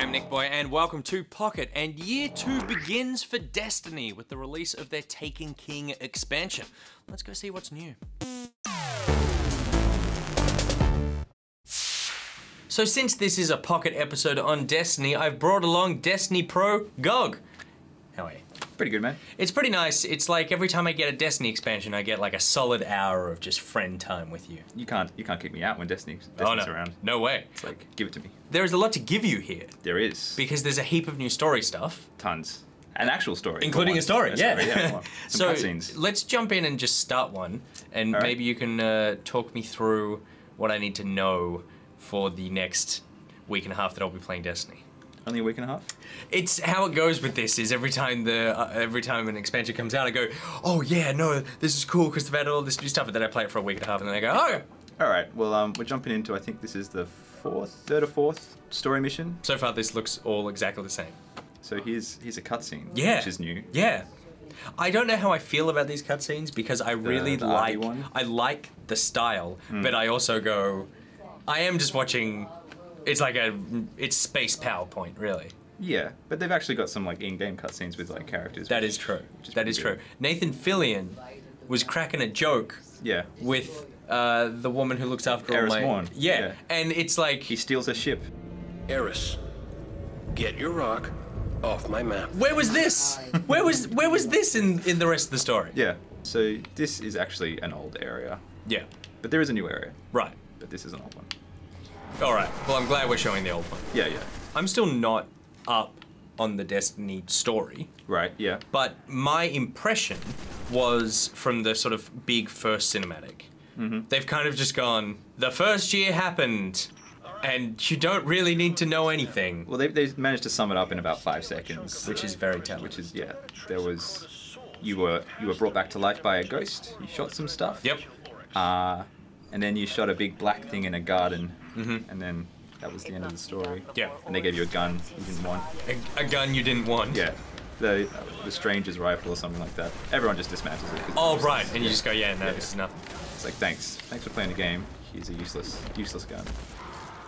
I'm NichBoy and welcome to Pocket, and Year 2 begins for Destiny with the release of their Taken King expansion. Let's go see what's new. So since this is a Pocket episode on Destiny, I've brought along Destiny Pro GoG. How are you? Pretty good, man. It's pretty nice. It's like every time I get a Destiny expansion, I get like a solid hour of just friend time with you. You can't kick me out when Destiny's around. No way. It's like, give it to me. There is a lot to give you here. There is. Because there's a heap of new story stuff. Tons. An actual story. Including a story, yeah. Some so cutscenes. Let's jump in and just start one, and right. maybe you can talk me through what I need to know for the next week and a half that I'll be playing Destiny. Only a week and a half? It's how it goes with this. Is every time an expansion comes out, I go, oh yeah, no, this is cool because they've added all this new stuff, and then I play it for a week and a half, and then I go, oh. All right. Well, we're jumping into. I think this is the third or fourth story mission. So far, this looks all exactly the same. So here's a cutscene. Yeah. Which is new. Yeah. I don't know how I feel about these cutscenes because I really like. one? I like the style, but I also go, I am just watching. It's like it's space PowerPoint, really. Yeah, but they've actually got some like in-game cutscenes with like characters. That is true. That is true. Nathan Fillion was cracking a joke. Yeah. With the woman who looks after all my. Morn. Yeah, and it's like he steals a ship. Eris, get your rock off my map. Where was this? Where was this in the rest of the story? Yeah. So this is actually an old area. Yeah. But there is a new area. Right. But this is an old one. All right. Well, I'm glad we're showing the old one. Yeah, yeah. I'm still not up on the Destiny story. Right, yeah. But my impression was from the sort of big first cinematic. Mm-hmm. They've kind of just gone, the first year happened, and you don't really need to know anything. Well, they managed to sum it up in about 5 seconds. Which is very telling. Which is, yeah. There was, you were brought back to life by a ghost. You shot some stuff. Yep. And then you shot a big black thing in a garden. Mm-hmm. And then that was the end of the story. Yeah. And they gave you a gun you didn't want. A gun you didn't want? Yeah. The stranger's rifle or something like that. Everyone just dismantles it. Oh, right. And you just go, yeah, no, this is nothing. It's like, thanks for playing the game. Here's a useless gun.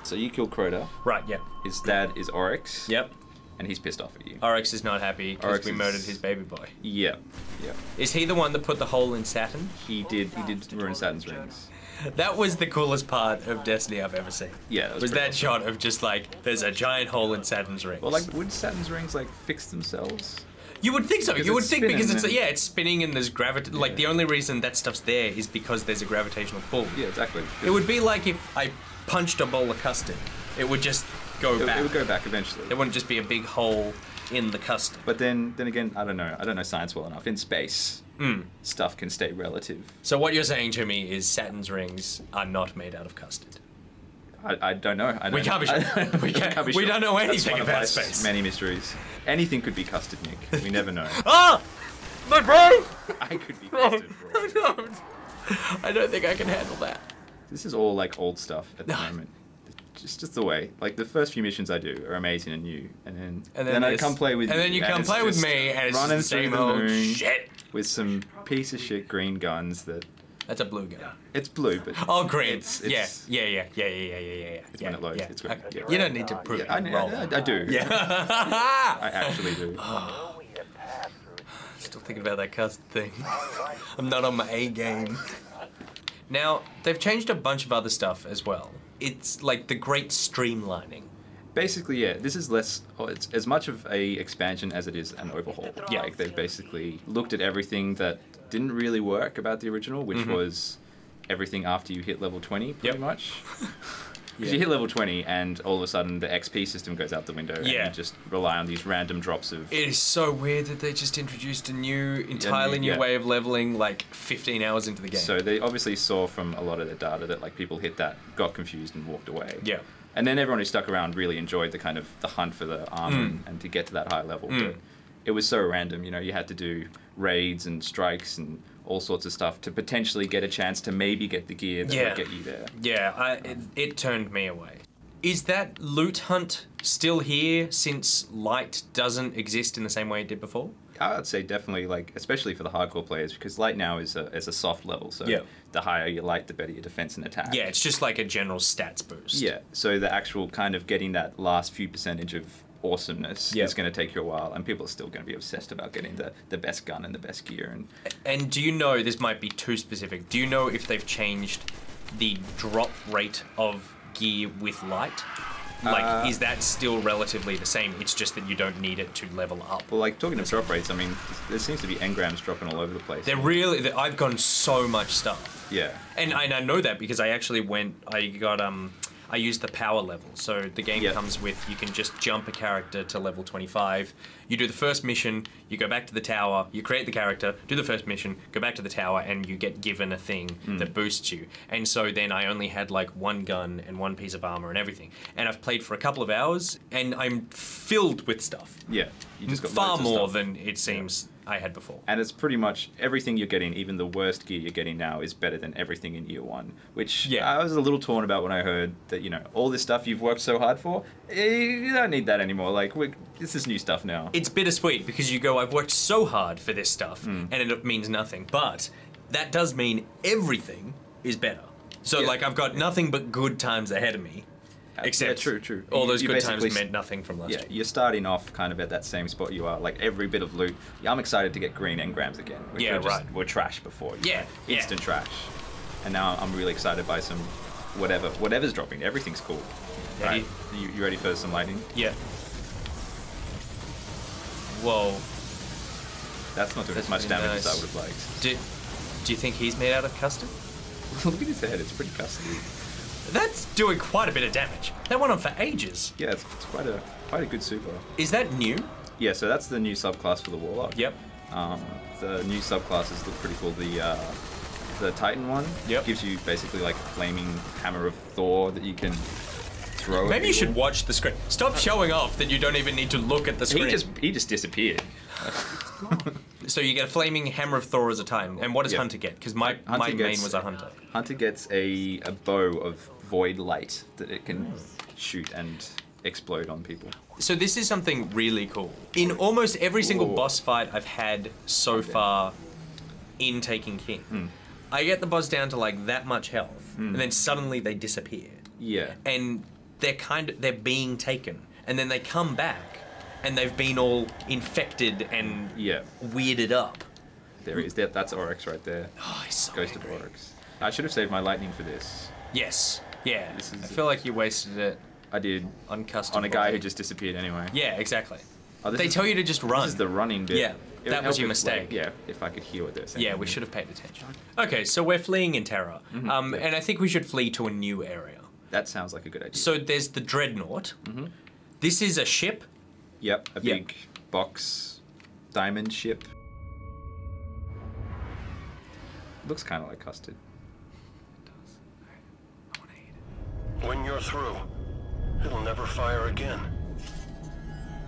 So you killed Crota. Right, yeah. His dad is Oryx. Yep. And he's pissed off at you. Oryx is not happy because we murdered his baby boy. Yeah, yeah. Is he the one that put the hole in Saturn? He did ruin Saturn's rings. That was the coolest part of Destiny I've ever seen. Yeah, was that shot of just like, there's a giant hole in Saturn's rings. Well, like, would Saturn's rings like fix themselves? You would think so. Because you would think because it's spinning and there's gravity. Yeah. Like the only reason that stuff's there is because there's a gravitational pull. Yeah, exactly. It would be like if I punched a bowl of custard. It would just go back. It would go back eventually. There wouldn't just be a big hole in the custard. But then again, I don't know science well enough. In space, stuff can stay relative. So what you're saying to me is Saturn's rings are not made out of custard. I don't know. We can't be sure. We don't know anything about space. Many mysteries. Anything could be custard, Nick. We never know. Ah! My brain! I could be custard, bro. I don't think I can handle that. This is all like old stuff at the moment. Just the way, like the first few missions I do are amazing and new, and then I come play with you. And then you come play with me, and it's running the same through the old moon shit. With some piece of shit green guns that. That's a blue gun. It's blue, but oh, green. It's yeah. It's when it loads. Yeah. It's great. Yeah. You don't need to prove it. I do. Yeah. I actually do. Still thinking about that custard thing. I'm not on my A game. Now they've changed a bunch of other stuff as well. It's like the great streamlining. Basically, yeah, this is less. It's as much of a expansion as it is an overhaul. Yeah. Like they've basically looked at everything that didn't really work about the original, which was everything after you hit level 20, pretty much. Because you hit level 20 and all of a sudden the XP system goes out the window and you just rely on these random drops of... It is so weird that they just introduced a entirely new way of leveling like 15 hours into the game. So they obviously saw from a lot of their data that like people hit that, got confused and walked away. Yeah. And then everyone who stuck around really enjoyed the kind of the hunt for the armor and to get to that high level. But it was so random, you know, you had to do raids and strikes and all sorts of stuff to potentially get a chance to maybe get the gear that would get you there. Yeah, it turned me away. Is that loot hunt still here since light doesn't exist in the same way it did before? I'd say definitely, like, especially for the hardcore players, because light now is a soft level, so Yeah. the higher your light, the better your defense and attack. Yeah, it's just like a general stats boost. Yeah, so the actual kind of getting that last few percentage of awesomeness Yeah. is going to take you a while, and people are still going to be obsessed about getting the best gun and the best gear. And do you know, this might be too specific, do you know if they've changed the drop rate of gear with light? Like, is that still relatively the same? It's just that you don't need it to level up. Well, like, talking of drop rates, I mean, there seems to be engrams dropping all over the place. I've gotten so much stuff. Yeah. And I know that because I actually I used the power level. So the game comes with, you can just jump a character to level 25. You do the first mission, you go back to the tower, you create the character, do the first mission, go back to the tower, and you get given a thing that boosts you. And so then I only had like one gun and one piece of armor and everything. And I've played for a couple of hours, and I'm filled with stuff. Yeah. You just got far loads of more stuff. than it seems I had before. And it's pretty much everything you're getting, even the worst gear you're getting now, is better than everything in year one. Which I was a little torn about when I heard that, you know, all this stuff you've worked so hard for, you don't need that anymore. Like, this is new stuff now. It's bittersweet because you go, I've worked so hard for this stuff, and it means nothing. But that does mean everything is better. So, like, I've got nothing but good times ahead of me. Except true. all those You good times basically meant nothing from last year. You're starting off kind of at that same spot you are. Like, every bit of loot. Yeah, I'm excited to get green engrams again. Which were trash before. Instant trash. And now I'm really excited by some whatever's dropping. Everything's cool. Ready? Right. You ready for some lightning? Yeah. Whoa. That's not doing as much pretty damage as I nice. would have liked. Do you think he's made out of custard? Look at his head. It's pretty custody. That's doing quite a bit of damage. That went on for ages. Yeah, it's quite a good super. Is that new? Yeah, so that's the new subclass for the Warlock. Yep. The new subclasses look pretty cool. The Titan one gives you basically like a flaming hammer of Thor that you can throw. Maybe you should watch the screen. Stop showing off that you don't even need to look at the screen. He just disappeared. So you get a flaming hammer of Thor as a Titan. And what does Hunter get? Because my main was a Hunter. Hunter gets a bow of void light that it can shoot and explode on people. So this is something really cool. In almost every single boss fight I've had so far in Taken King, I get the boss down to like that much health, and then suddenly they disappear. Yeah. And they're being taken, and then they come back, and they've been all infected and weirded up. There he is. That's Oryx right there. Oh, he's so Ghost angry. of Oryx. I should have saved my lightning for this. Yes. Yeah. This is I feel like you wasted it I did on custom. on a guy who just disappeared anyway. Yeah, exactly. Oh, They tell you to just run. This is the running bit. Yeah, It that would was help your if, mistake. like, if I could hear what they're saying. Yeah, we should have paid attention. Okay, so we're fleeing in terror, and I think we should flee to a new area. That sounds like a good idea. So there's the Dreadnought. This is a ship. Yep, a big box diamond ship. Looks kind of like custard. When you're through, it'll never fire again.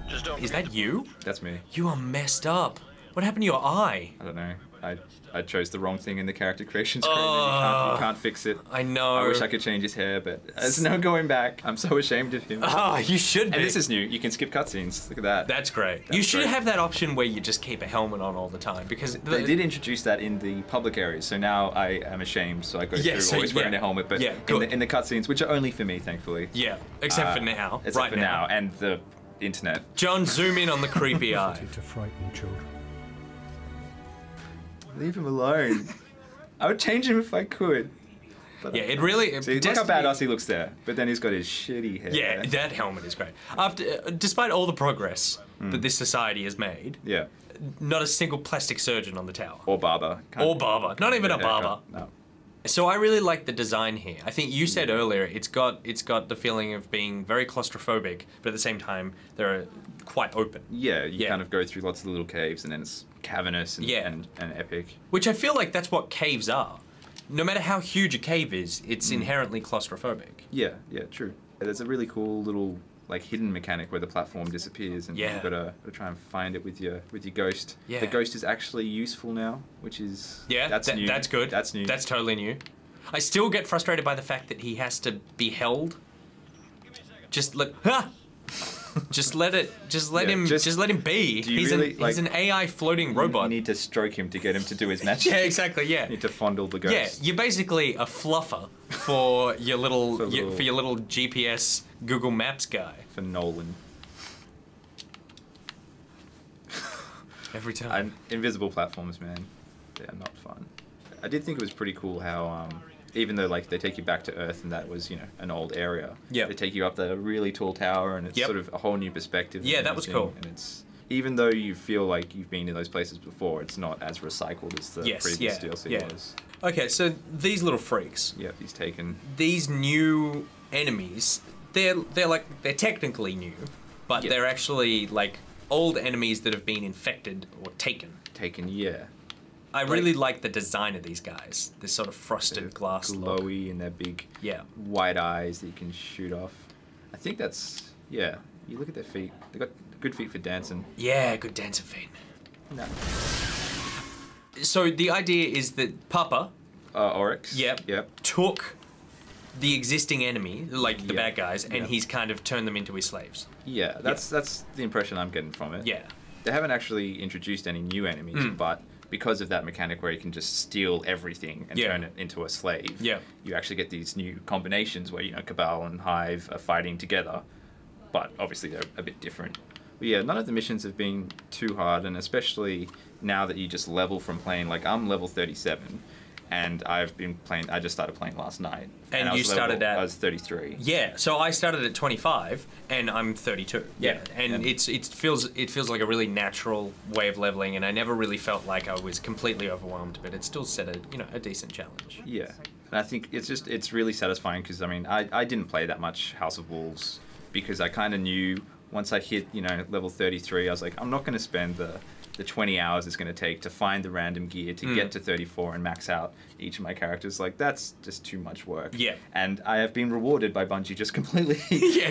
Just don't. Is that you? That's me. You are messed up. What happened to your eye? I don't know. I chose the wrong thing in the character creation screen. And you can't fix it. I know. I wish I could change his hair, but there's no going back. I'm so ashamed of him. Oh, you should be. And this is new. You can skip cutscenes. Look at that. That's great. You should have that option where you just keep a helmet on all the time, because They did introduce that in the public areas, so now I am ashamed, so I go through always wearing a helmet, but in the cutscenes, which are only for me, thankfully. Yeah, except for now. Except right for now, and the internet. John, zoom in on the creepy eye. To frighten children. Leave him alone. I would change him if I could. But Yeah, it really... See, look how badass he looks there, but then he's got his shitty hair. Yeah, that helmet is great. Despite all the progress that this society has made, not a single plastic surgeon on the tower. Or barber. Or barber. Not even a barber. No. So I really like the design here. I think you said earlier it's got the feeling of being very claustrophobic, but at the same time they're quite open. Yeah, you kind of go through lots of little caves, and then it's cavernous and epic. Which I feel like that's what caves are. No matter how huge a cave is, it's inherently claustrophobic. Yeah, true. There's a really cool little like hidden mechanic where the platform disappears, and you've got to try and find it with your ghost. Yeah. The ghost is actually useful now, which is that's new. That's good. That's new. That's totally new. I still get frustrated by the fact that he has to be held. Just look. Ah! Just let him be. He's he's an AI floating robot. You need to stroke him to get him to do his magic. Yeah, exactly. Yeah. You need to fondle the ghost. Yeah, you're basically a fluffer for your little for your little GPS Google Maps guy. For Nolan. Every time. Invisible platforms, man, they are not fun. I did think it was pretty cool how, even though like they take you back to Earth and that was, you know, an old area, they take you up the really tall tower and it's sort of a whole new perspective. Yeah, that was cool. And it's, even though you feel like you've been in those places before, it's not as recycled as the previous DLC was. Okay, so these little freaks. Yeah, he's taken. These new enemies, they're technically new, but they're actually like old enemies that have been infected or taken. Yeah. I really like the design of these guys. This sort of frosted glass look. Glowy and their big white eyes that you can shoot off. I think that's, you look at their feet. They've got good feet for dancing. Yeah, good dancing feet. No. So the idea is that Papa... Oryx. Took the existing enemy, like the bad guys, and he's kind of turned them into his slaves. Yeah, that's the impression I'm getting from it. Yeah. They haven't actually introduced any new enemies, but because of that mechanic where you can just steal everything and turn it into a slave, you actually get these new combinations where, you know, Cabal and Hive are fighting together, but obviously they're a bit different. But yeah, none of the missions have been too hard, and especially now that you just level from playing, like I'm level 37, and I've been playing, I just started playing last night. And you started at... I was 33. Yeah, so I started at 25, and I'm 32. Yeah, and it feels like a really natural way of leveling, and I never really felt like I was completely overwhelmed, but it still set a decent challenge. Yeah, and I think it's really satisfying, because, I mean, I didn't play that much House of Wolves, because I kind of knew once I hit, you know, level 33, I was like, I'm not going to spend the 20 hours it's going to take to find the random gear to get to 34 and max out each of my characters. Like, that's just too much work. Yeah. And I have been rewarded by Bungie just completely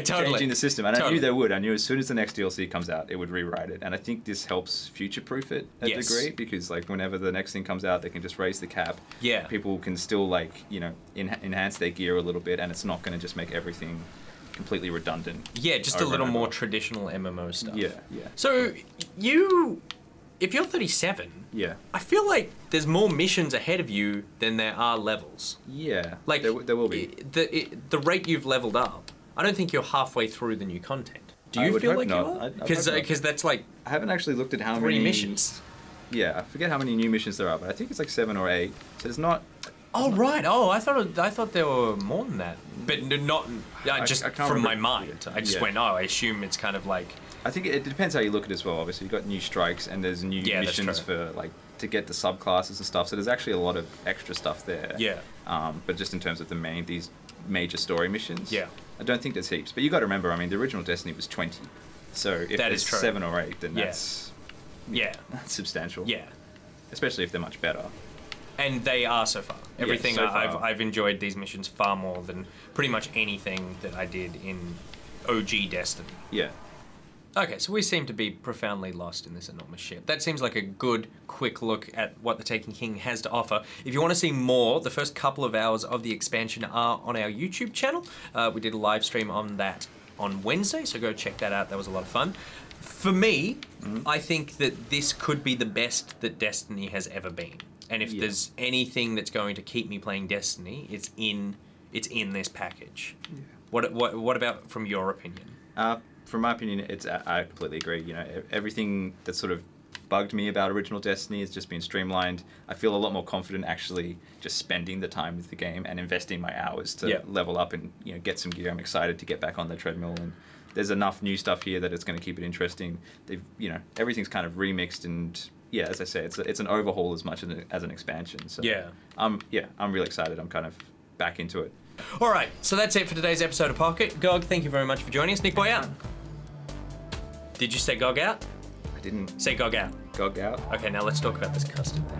changing the system. And I knew they would. I knew as soon as the next DLC comes out, it would rewrite it. And I think this helps future-proof it a degree, because, like, whenever the next thing comes out, they can just raise the cap. Yeah. People can still, like, you know, enhance their gear a little bit, and it's not going to just make everything completely redundant. Yeah, just a little more traditional MMO stuff. Yeah. So, if you're 37, I feel like there's more missions ahead of you than there are levels. Yeah, like there will be. The rate you've leveled up, I don't think you're halfway through the new content. Do you feel like you are? Because that's like I haven't actually looked at how 3 many missions. Yeah, I forget how many new missions there are, but I think it's like 7 or 8. So there's not. Oh right. Oh, I thought there were more than that, but not just from my mind. I just went. Oh, I assume it's kind of like. I think it depends how you look at it as well. Obviously, you've got new strikes and there's new missions for like to get the subclasses and stuff. So there's actually a lot of extra stuff there. Yeah. But just in terms of these major story missions, I don't think there's heaps. But you got to remember, I mean, the original Destiny was 20. So if there's 7 or 8, then that's substantial. Yeah. Especially if they're much better. And they are so far. Everything I've enjoyed these missions far more than pretty much anything that I did in OG Destiny. Yeah. Okay, so we seem to be profoundly lost in this enormous ship. That seems like a good, quick look at what the Taken King has to offer. If you want to see more, the first couple of hours of the expansion are on our YouTube channel. We did a live stream on that on Wednesday, so go check that out. That was a lot of fun. For me, I think that this could be the best that Destiny has ever been. And if there's anything that's going to keep me playing Destiny, it's in this package. Yeah. What about from your opinion? From my opinion, I completely agree. You know, everything that sort of bugged me about original Destiny has just been streamlined. I feel a lot more confident actually just spending the time with the game and investing my hours to level up and, you know, get some gear. I'm excited to get back on the treadmill, and there's enough new stuff here that it's going to keep it interesting. They've, you know, everything's kind of remixed, and as I say, it's an overhaul as much as an expansion. So I'm really excited. I'm kind of back into it. All right, so that's it for today's episode of Pocket. GoG, thank you very much for joining us. NichBoy out. Did you say GoG out? I didn't. Say GoG out. GoG out. Okay, now let's talk about this custard thing.